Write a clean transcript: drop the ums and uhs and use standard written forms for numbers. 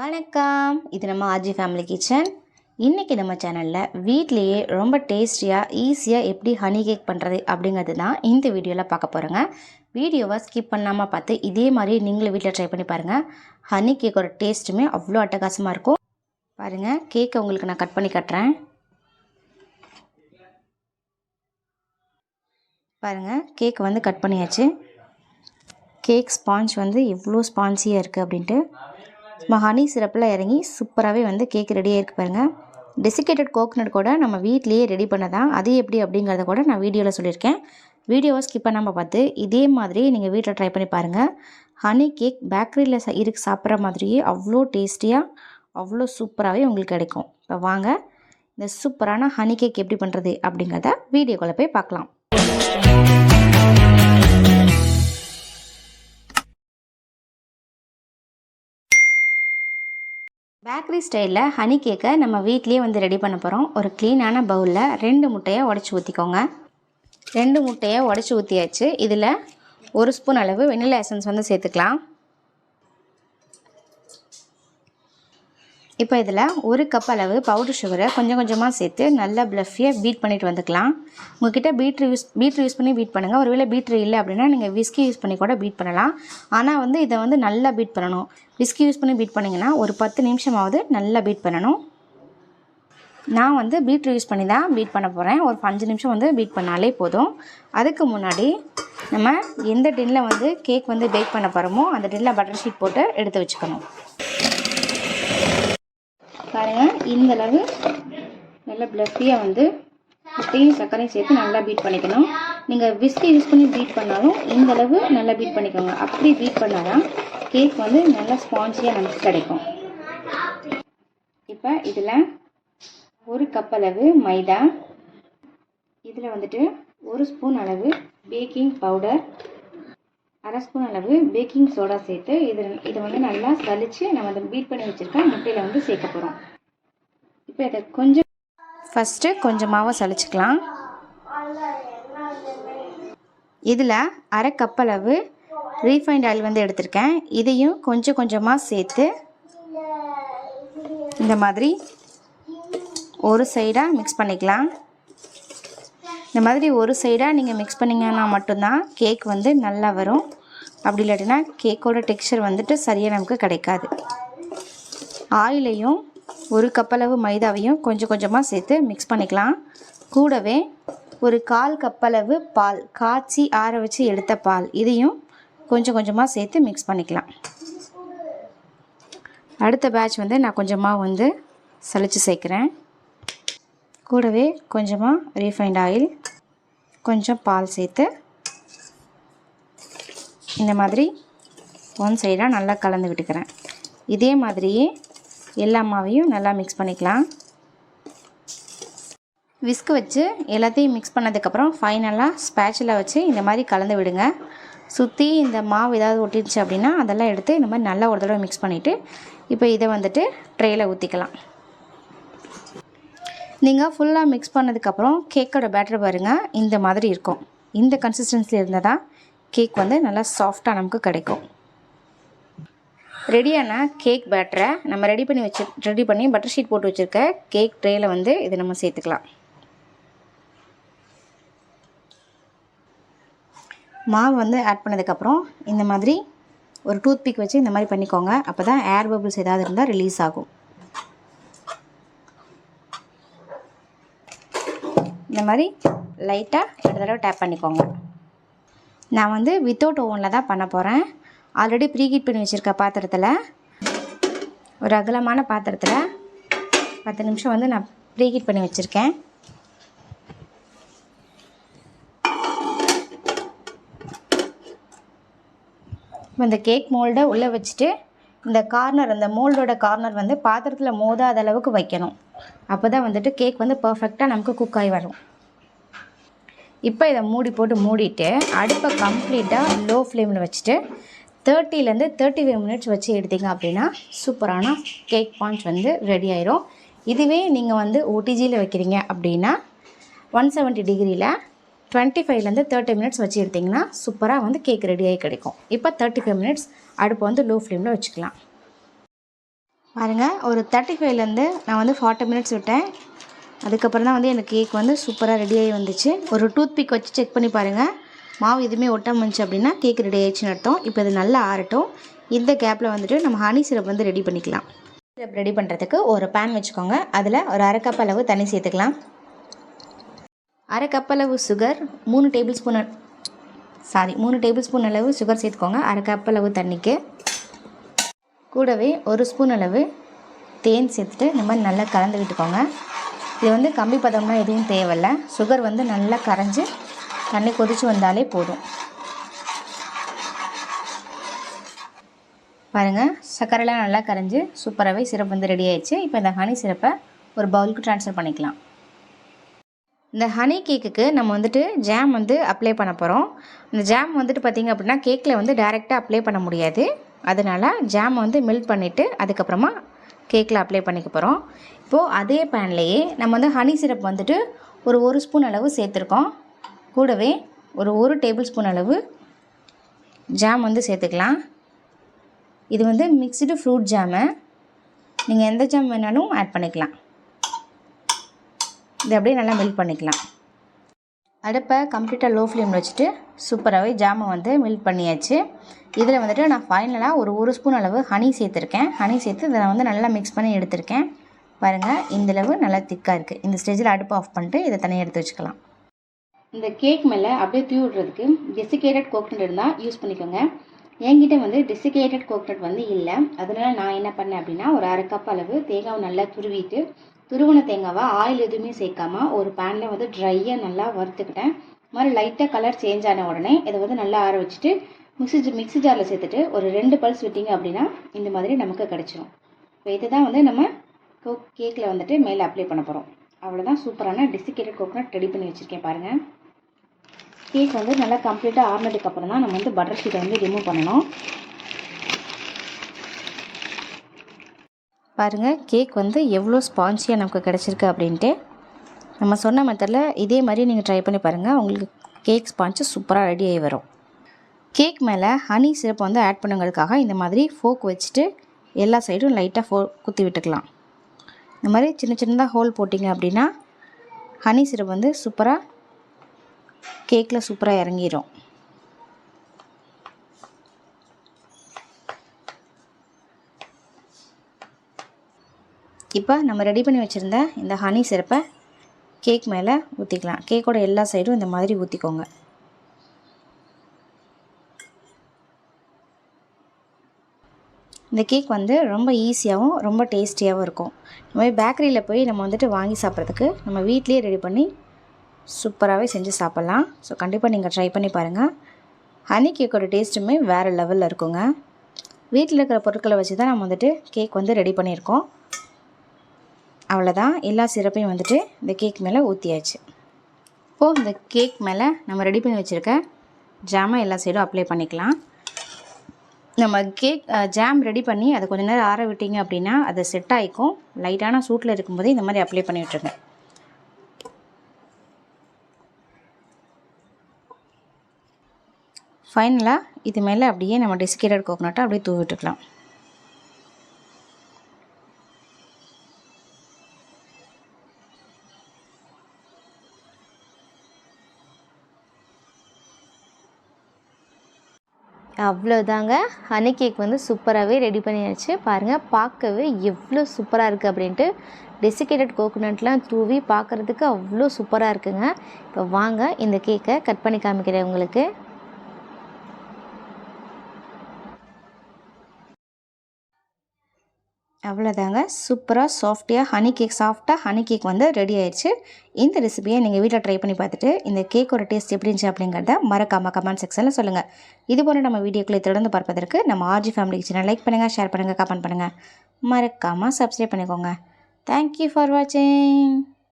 வணக்கம், இது நம்ம ஆர்ஜி ஃபேமிலி கிச்சன். இன்றைக்கி நம்ம சேனலில் வீட்லேயே ரொம்ப டேஸ்டியாக ஈஸியாக எப்படி ஹனி கேக் பண்ணுறது அப்படிங்கிறது தான் இந்த வீடியோவில் பார்க்க போகிறோங்க. வீடியோவை ஸ்கிப் பண்ணாமல் பார்த்து இதே மாதிரி நீங்களும் வீட்டில் ட்ரை பண்ணி பாருங்கள். ஹனி கேக்கோட டேஸ்ட்டுமே அவ்வளோ அட்டகாசமாக இருக்கும். பாருங்கள், கேக்கை உங்களுக்கு நான் கட் பண்ணி கட்டுறேன். பாருங்கள், கேக் வந்து கட் பண்ணியாச்சு. கேக் ஸ்பாஞ்ச் வந்து எவ்வளோ ஸ்பான்சியாக இருக்குது அப்படின்ட்டு ஹனி சிரப்பில் இறங்கி சூப்பராகவே வந்து கேக் ரெடியாக இருக்குது பாருங்கள். டெசிகேட்டட் கோகோனட் கூட நம்ம வீட்லேயே ரெடி பண்ணதான், அது எப்படி அப்படிங்கிறத கூட நான் வீடியோவில் சொல்லியிருக்கேன். வீடியோவை ஸ்கிப் பண்ணாமல் பார்த்து இதே மாதிரி நீங்கள் வீட்டில் ட்ரை பண்ணி பாருங்கள். ஹனி கேக் பேக்கரியில் சாப்பிட்ற மாதிரியே அவ்வளோ டேஸ்டியாக அவ்வளோ சூப்பராகவே உங்களுக்கு கிடைக்கும். இப்போ வாங்க இந்த சூப்பரான ஹனி கேக் எப்படி பண்ணுறது அப்படிங்கிறத வீடியோக்குள்ளே போய் பார்க்கலாம். பேக்கரி ஸ்டைலில் ஹனி கேக்கை நம்ம வீட்லேயே வந்து ரெடி பண்ண போகிறோம். ஒரு க்ளீனான பவுலில் 2 முட்டையை உடச்சி ஊற்றிக்கோங்க. 2 முட்டையை உடச்சி ஊற்றியாச்சு. இதில் 1 ஸ்பூன் அளவு வெனிலா எசன்ஸ் வந்து சேர்த்துக்கலாம். இப்போ இதில் 1 கப் அளவு பவுடர் சுகரை கொஞ்சம் கொஞ்சமாக சேர்த்து நல்லா ப்ளஃபியாக பீட் பண்ணிட்டு வந்துக்கலாம். உங்கள்கிட்ட பீட்ரு யூஸ் பண்ணி பீட் பண்ணுங்கள். ஒருவேளை பீட்ரு இல்லை அப்படின்னா நீங்கள் விஸ்கி யூஸ் பண்ணி கூட பீட் பண்ணலாம். ஆனால் வந்து இதை வந்து நல்லா பீட் பண்ணணும். விஸ்கி யூஸ் பண்ணி பீட் பண்ணிங்கன்னா ஒரு 10 நிமிஷமாவது நல்லா பீட் பண்ணணும். நான் வந்து பீட்ரு யூஸ் பண்ணி தான் பீட் பண்ண போகிறேன். ஒரு 5 நிமிஷம் வந்து பீட் பண்ணாலே போதும். அதுக்கு முன்னாடி நம்ம எந்த டின்னில் வந்து கேக் வந்து பேக் பண்ண போகிறோமோ அந்த டின்னில் பட்டர் ஷீட் போட்டு எடுத்து வச்சுக்கணும். பாருங்கள், இந்தளவு நல்லா ப்ளஃபியாக வந்து முட்டையும் சர்க்கரையும் சேர்த்து நல்லா பீட் பண்ணிக்கணும். நீங்கள் விஸ்கி யூஸ் பண்ணி பீட் பண்ணாலும் இந்தளவு நல்லா பீட் பண்ணிக்கோங்க. அப்படி பீட் பண்ணால் தான் கேக் வந்து நல்லா ஸ்பான்சியாக நமக்கு கிடைக்கும். இப்போ இதில் 1 கப் அளவு மைதா, இதில் வந்துட்டு 1 ஸ்பூன் அளவு பேக்கிங் பவுடர், 1/2 ஸ்பூன் அளவு பேக்கிங் சோடா சேர்த்து இதை வந்து நல்லா சலித்து நம்ம அதை பீட் பண்ணி வச்சுருக்க முட்டையில் வந்து சேர்க்க போகிறோம். இப்போ இதை ஃபஸ்ட்டு கொஞ்சமாகவும் சலிச்சுக்கலாம். இதில் 1/2 கப் அளவு ரீஃபைண்ட் ஆயில் வந்து எடுத்திருக்கேன். இதையும் கொஞ்சம் கொஞ்சமாக சேர்த்து இந்த மாதிரி ஒரு சைடாக மிக்ஸ் பண்ணிக்கலாம். இந்த மாதிரி ஒரு சைடாக நீங்கள் மிக்ஸ் பண்ணிங்கன்னா மட்டும்தான் கேக் வந்து நல்லா வரும். அப்படி இல்லாட்டினா கேக்கோட டெக்ஸ்சர் வந்துட்டு சரியாக நமக்கு கிடைக்காது. ஆயிலையும் 1 கப் அளவு மைதாவையும் கொஞ்சம் கொஞ்சமாக சேர்த்து மிக்ஸ் பண்ணிக்கலாம். கூடவே ஒரு 1/4 கப் அளவு பால், காய்ச்சி ஆற வச்சு எடுத்த பால், இதையும் கொஞ்சம் கொஞ்சமாக சேர்த்து மிக்ஸ் பண்ணிக்கலாம். அடுத்த பேட்ச் வந்து நான் கொஞ்சமாக வந்து சலிச்சு சேர்க்குறேன். கூடவே கொஞ்சமாக ரீஃபைண்ட் ஆயில், கொஞ்சம் பால் சேர்த்து இந்த மாதிரி ஒன் சைடாக நல்லா கலந்து விட்டுக்கிறேன். இதே மாதிரியே எல்லா மாவையும் நல்லா மிக்ஸ் பண்ணிக்கலாம். விஸ்க் வச்சு எல்லாத்தையும் மிக்ஸ் பண்ணதுக்கப்புறம் ஃபைனலாக ஸ்பேட்சில் வச்சு இந்த மாதிரி கலந்து விடுங்க. சுற்றி இந்த மாவு ஏதாவது ஒட்டிடுச்சு அப்படின்னா அதெல்லாம் எடுத்து இந்த மாதிரி நல்லா ஒரு தடவை மிக்ஸ் பண்ணிவிட்டு இப்போ இதை வந்துட்டு ட்ரேயில் ஊற்றிக்கலாம். நீங்கள் ஃபுல்லாக மிக்ஸ் பண்ணதுக்கப்புறம் கேக்கோட பேட்டர் பாருங்கள், இந்த மாதிரி இருக்கும். இந்த கன்சிஸ்டன்சியில் இருந்தால் தான் கேக் வந்து நல்லா சாஃப்டாக நமக்கு கிடைக்கும். ரெடியான கேக் பேட்டரை நம்ம ரெடி பண்ணி பட்டர் ஷீட் போட்டு வச்சுருக்க கேக் ட்ரேயில் வந்து இதை நம்ம சேர்த்துக்கலாம். மாவு வந்து ஆட் பண்ணதுக்கப்புறம் இந்த மாதிரி ஒரு டூத் பிக் வச்சு இந்த மாதிரி பண்ணிக்கோங்க. அப்போ தான் ஏர் பபிள்ஸ் ஏதாவது இருந்தால் ரிலீஸ் ஆகும். இந்த மாதிரி லைட்டாக 2 தடவை டேப் பண்ணிக்கோங்க. நான் வந்து வித்தவுட் ஓவனில் தான் பண்ண போகிறேன். ஆல்ரெடி ப்ரீஹீட் பண்ணி வச்சுருக்க பாத்திரத்தில், ஒரு அகலமான பாத்திரத்தில் 10 நிமிஷம் வந்து நான் ப்ரீஹீட் பண்ணி வச்சுருக்கேன். இந்த கேக் மோல்டை உள்ளே வச்சுட்டு இந்த கார்னர், அந்த மோல்டோட கார்னர் வந்து பாத்திரத்தில் மோதாத அளவுக்கு வைக்கணும். அப்போ தான் வந்துட்டு கேக் வந்து பர்ஃபெக்டாக நமக்கு குக் ஆகி வரும். இப்போ இதை மூடிட்டு அடுப்பை கம்ப்ளீட்டாக லோ ஃப்ளேமில் வச்சுட்டு 30லேருந்து 35 மினிட்ஸ் வச்சு எடுத்திங்க அப்படின்னா சூப்பரான கேக் ஸ்பாஞ்ச் வந்து ரெடி ஆயிரும். இதுவே நீங்கள் வந்து ஓடிஜியில் வைக்கிறீங்க அப்படின்னா 170 டிகிரியில் 25லேருந்து 30 மினிட்ஸ் வச்சு எடுத்திங்கன்னா சூப்பராக வந்து கேக் ரெடியாகி கிடைக்கும். இப்போ 35 மினிட்ஸ் அடுப்பை வந்து லோ ஃப்ளேமில் வச்சுக்கலாம். பாருங்கள், ஒரு 35லேருந்து நான் வந்து 40 மினிட்ஸ் விட்டேன். அதுக்கப்புறம் தான் வந்து எனக்கு கேக் வந்து சூப்பராக ரெடியாகி வந்துச்சு. ஒரு டூத் பிக் வச்சு செக் பண்ணி பாருங்கள். மாவு எதுவுமே ஒட்டாமல் இருந்துச்சு அப்படின்னா கேக் ரெடி ஆயிடுச்சுன்னு அர்த்தம். இப்போ இது நல்லா ஆறட்டும். இந்த கேப்பில் வந்துட்டு நம்ம ஹனி சிரப் வந்து ரெடி பண்ணிக்கலாம். சிரப் ரெடி பண்ணுறதுக்கு ஒரு பேன் வச்சுக்கோங்க. அதில் ஒரு 1/2 கப் அளவு தண்ணி சேர்த்துக்கலாம். 1/2 கப் அளவு சுகர், 3 டேபிள் ஸ்பூன் அளவு சுகர் சேர்த்துக்கோங்க 1/2 கப் அளவு தண்ணிக்கு. கூடவே 1 ஸ்பூன் அளவு தேன் சேர்த்துட்டு இந்த மாதிரி நல்லா கலந்து விட்டுக்கோங்க. இது வந்து கம்பி பதம்லாம் எதுவும் தேவையில்லை. சுகர் வந்து நல்லா கரைஞ்சி தண்ணி கொதித்து வந்தாலே போதும். பாருங்கள், சர்க்கரைலாம் நல்லா கரைஞ்சி சூப்பராகவே சிரப் வந்து ரெடி ஆயிடுச்சு. இப்போ இந்த ஹனி சிரப்பை ஒரு பவுலுக்கு ட்ரான்ஸ்ஃபர் பண்ணிக்கலாம். இந்த ஹனி கேக்குக்கு நம்ம வந்துட்டு ஜாம் வந்து அப்ளை பண்ண போகிறோம். இந்த ஜாம் வந்துட்டு பார்த்திங்க அப்படின்னா கேக்கில் வந்து டைரெக்டாக அப்ளை பண்ண முடியாது. அதனால் ஜாம் வந்து மெல்ட் பண்ணிவிட்டு அதுக்கப்புறமா கேக்கில் அப்ளை பண்ணிக்க போகிறோம். இப்போது அதே பேன்லேயே நம்ம வந்து ஹனி சிரப் வந்துட்டு ஒரு 1 ஸ்பூன் அளவு சேர்த்துருக்கோம். கூடவே ஒரு 1 டேபிள் ஸ்பூன் அளவு ஜாம் வந்து சேர்த்துக்கலாம். இது வந்து மிக்ஸ்டு ஃப்ரூட் ஜாமு. நீங்கள் எந்த ஜாம் வேணாலும் ஆட் பண்ணிக்கலாம். இது அப்படியே நல்லா மெல்ட் பண்ணிக்கலாம். அடுப்பை கம்ப்ளீட்டாக லோ ஃப்ளேமில் வச்சுட்டு சூப்பராகவே ஜாமை வந்து மெல்ட் பண்ணியாச்சு. இதில் வந்துட்டு நான் ஃபைனலாக ஒரு 1 ஸ்பூன் அளவு ஹனி சேர்த்துருக்கேன். ஹனி சேர்த்து இதை நான் வந்து நல்லா மிக்ஸ் பண்ணி எடுத்திருக்கேன். பாருங்கள், இந்தளவு நல்லா திக்காக இருக்குது. இந்த ஸ்டேஜில் அடுப்பை ஆஃப் பண்ணிட்டு இதை தனியாக எடுத்து வச்சுக்கலாம். இந்த கேக் மேலே அப்படியே தூவி விடுறதுக்கு டெசிகேட்டட் கோகனட் இருந்தால் யூஸ் பண்ணிக்கோங்க. என்கிட்ட வந்து டெசிகேட்டட் கோகனட் வந்து இல்லை. அதனால் நான் என்ன பண்ணேன் அப்படின்னா ஒரு 1/2 கப் அளவு தேங்காவை நல்லா துருவிட்டு, துருவன தேங்காவை ஆயில் எதுவுமே சேர்க்காமல் ஒரு பேனில் வந்து ட்ரையாக நல்லா வறுத்துக்கிட்டேன். இது மாதிரி லைட்டாக கலர் சேஞ்ச் ஆன உடனே இதை வந்து நல்லா ஆற வச்சுட்டு மிக்ஸி ஜாரில் சேர்த்துட்டு ஒரு 2 பல்ஸ் விட்டிங்க அப்படின்னா இந்த மாதிரி நமக்கு கிடச்சிரும். இப்போ இதை தான் வந்து நம்ம கேக்கில் வந்துட்டு மேலே அப்ளை பண்ண போகிறோம். அவ்வளோதான், சூப்பரான டெசிகேட்டட் கோகனட் ரெடி பண்ணி வச்சுருக்கேன். பாருங்கள், கேக் வந்து நல்லா கம்ப்ளீட்டாக ஆறினதுக்கப்புறம் தான் நம்ம வந்து பட்டர் ஷீட்டை வந்து ரிமூவ் பண்ணணும். பாருங்கள், கேக் வந்து எவ்வளோ ஸ்பான்ஜியாக நமக்கு கிடச்சிருக்கு அப்படின்ட்டு. நம்ம சொன்ன மெத்தடில் இதே மாதிரி நீங்கள் ட்ரை பண்ணி பாருங்கள். உங்களுக்கு கேக் ஸ்பான்ஜு சூப்பராக ரெடி ஆகி வரும். கேக் மேலே ஹனி சிரப் வந்து ஆட் பண்ணுங்கிறதுக்காக இந்த மாதிரி ஃபோக் வச்சுட்டு எல்லா சைடும் லைட்டாக குத்தி விட்டுக்கலாம். இந்த மாதிரி சின்ன சின்னதாக ஹோல் போட்டிங்க அப்படின்னா ஹனி சிரப் வந்து சூப்பராக கேக்கில் சூப்பராக இறங்கிடும். இப்போ நம்ம ரெடி பண்ணி வச்சுருந்த இந்த ஹனி சிரப்பை கேக் மேலே ஊற்றிக்கலாம். கேக்கோட எல்லா சைடும் இந்த மாதிரி ஊற்றிக்கோங்க. இந்த கேக் வந்து ரொம்ப ஈஸியாகவும் ரொம்ப டேஸ்டியாகவும் இருக்கும். இந்த மாதிரி பேக்கரியில் போய் நம்ம வந்துட்டு வாங்கி சாப்பிட்றதுக்கு நம்ம வீட்லேயே ரெடி பண்ணி சூப்பராகவே செஞ்சு சாப்பிட்லாம். ஸோ கண்டிப்பாக நீங்கள் ட்ரை பண்ணி பாருங்கள். ஹனி கேக்கோட டேஸ்ட்டுமே வேறு லெவலில் இருக்குங்க. வீட்டில் இருக்கிற பொருட்களை வச்சு தான் நம்ம வந்துட்டு கேக் வந்து ரெடி பண்ணியிருக்கோம். அவ்வளோதான், எல்லா சிரப்பையும் வந்துட்டு இந்த கேக் மேலே ஊற்றியாச்சு. இப்போது இந்த கேக் மேலே நம்ம ரெடி பண்ணி வச்சுருக்க ஜாமை எல்லா சைடும் அப்ளை பண்ணிக்கலாம். நம்ம கேக் ஜாம் ரெடி பண்ணி அதை கொஞ்சம் நேரம் ஆற விட்டிங்க அப்படின்னா அது செட் ஆகிக்கும். லைட்டான சூட்டில் இருக்கும்போது இந்த மாதிரி அப்ளை பண்ணி விட்டுருங்க. ஃபைனலாக இது மேலே அப்படியே நம்ம டெசிகேட்டட் கோகனட்டை அப்படியே தூவி விட்டுக்கலாம். அவ்வளோதாங்க, ஹனி கேக் வந்து சூப்பராகவே ரெடி பண்ணியாச்சு. பாருங்கள், பார்க்கவே எவ்வளோ சூப்பராக இருக்குது அப்படின்ட்டு. டெசிகேட்டட் கோகோனட்லாம் தூவி பார்க்குறதுக்கு அவ்வளோ சூப்பராக இருக்குங்க. இப்போ வாங்க இந்த கேக்கை கட் பண்ணி காமிக்கிறேன் உங்களுக்கு. அவ்வளோதாங்க, சூப்பராக சாஃப்டாக ஹனி கேக் வந்து ரெடி ஆயிடுச்சு. இந்த ரெசிபியை நீங்கள் வீட்டில் ட்ரை பண்ணி பார்த்துட்டு இந்த கேக்கோட டேஸ்ட் எப்படி இருந்துச்சு அப்படிங்கிறத மறக்காமல் கமெண்ட் செக்ஷனில் சொல்லுங்கள். இது போல் நம்ம வீடியோக்களை தொடர்ந்து பார்ப்பதற்கு நம்ம ஆர்ஜி ஃபேமிலி கிச்சனை லைக் பண்ணுங்கள், ஷேர் பண்ணுங்கள், கமெண்ட் பண்ணுங்கள், மறக்காமல் சப்ஸ்கிரைப் பண்ணிக்கோங்க. தேங்க்யூ ஃபார் வாட்சிங்.